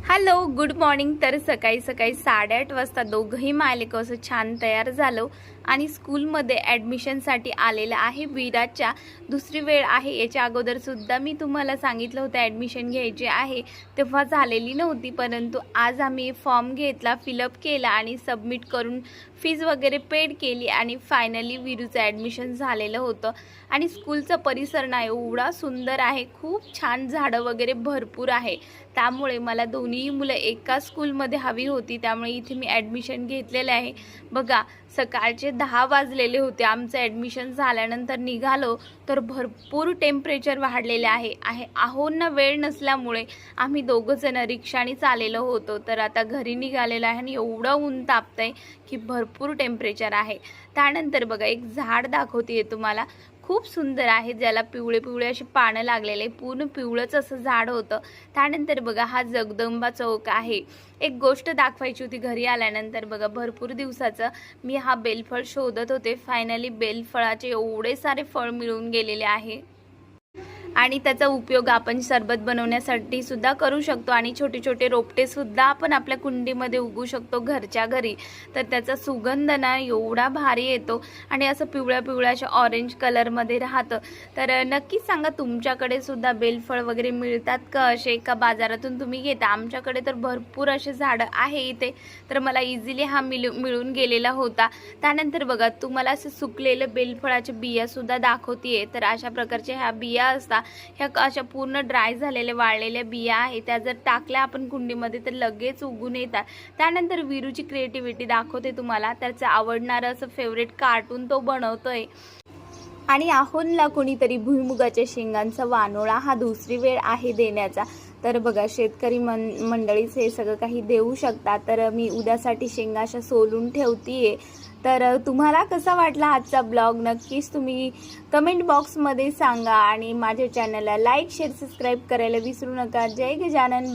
Hello good morning. तर सकाळी सकाळी 8:30 वाजता दोघंही मालिक असं छान तयार झालो आणि स्कूलमध्ये ॲडमिशनसाठी आलेलं आहे। विराजच्या दुसरी वेळ आहे, याच्या अगोदर सुद्धा मी तुम्हाला सांगितलं होतं ॲडमिशन घ्यायचे आहे, तेव्हा झालेली नव्हती, परंतु आज आम्ही फॉर्म घेतला, फिलअप केला आणि सबमिट करून फीज वगैरे पेड केली आणि फायनली विरूचं ॲडमिशन झालेलं होतं। आणि स्कूलचा परिसर ना एवढा सुंदर आहे, खूप छान झाडं वगैरे भरपूर आहे, त्यामुळे मला दोन्ही मुलं एका स्कूलमध्ये हवी होती, त्यामुळे इथे मी ॲडमिशन घेतलेले आहे। बघा सकाळचे 10 वाजलेले होते, आमचं ॲडमिशन झाल्यानंतर निघालो तर भरपूर टेम्परेचर वाढलेले आहे आहोंना वेळ नसल्यामुळे आम्ही दोघंजण रिक्षानेच आलेलो होतो। तर आता घरी निघालेलं आहे आणि एवढं ऊन तापतंय की भरपूर टेम्परेचर आहे। त्यानंतर बघा एक झाड दाखवते तुम्हाला, खूप सुंदर आहे, ज्याला पिवळे पिवळे अशी पानं लागलेले, पूर्ण पिवळंच असं झाड होतं। त्यानंतर बघा हा जगदंबा चौक आहे। एक गोष्ट दाखवायची होती घरी आल्यानंतर, बघा भरपूर दिवसाचं मी हा बेलफळ शोधत होते, फायनली बेलफळाचे एवढे सारे फळ मिळून गेलेले आहे आणि त्याचा उपयोग आपण सरबत बनवण्यासाठी सुद्धा करू शकतो आणि छोटे छोटे रोपटे सुद्धा आपण आपल्या कुंडीमध्ये उगवू शकतो घरच्या घरी। तर त्याचा सुगंध ना एवढा भारी येतो आणि असं पिवळ्या पिवळ्या अशा ऑरेंज कलरमध्ये राहतं। तर नक्कीच सांगा तुमच्याकडे सुद्धा बेलफळ वगैरे मिळतात का असे, का बाजारातून तुम्ही घेता? आमच्याकडे तर भरपूर असे झाडं आहे इथे, तर मला इझिली हा मिळून गेलेला होता। त्यानंतर बघा तुम्हाला असं सुकलेलं बेलफळाच्या बिया सुद्धा दाखवतीये। तर अशा प्रकारच्या ह्या बिया असतात, ह्या अशा पूर्ण ड्राय झालेल्या वाळलेल्या बिया आहेत, त्या जर टाकल्या आपण कुंडीमध्ये तर लगेच उगून येतात। त्यानंतर विरूची क्रिएटिव्हिटी दाखवते तुम्हाला, त्याचं आवडणारं असं फेवरेट कार्टून तो बनवतोय आणि आहोंला कोणीतरी भुईमुगाच्या शेंगांचा वानोळा हा दुसरी वेळ आहे देण्याचा। तर बघा शेतकरी मंडळीच हे सगळं काही देऊ शकतात। तर मी उद्यासाठी शेंगा अशा सोलून ठेवतीये। तर तुम्हाला कसा वाटला आजचा ब्लॉग नक्कीच तुम्ही कमेंट बॉक्समध्ये सांगा आणि माझ्या चॅनलला लाईक शेअर सबस्क्राईब करायला विसरू नका। जय गजानन।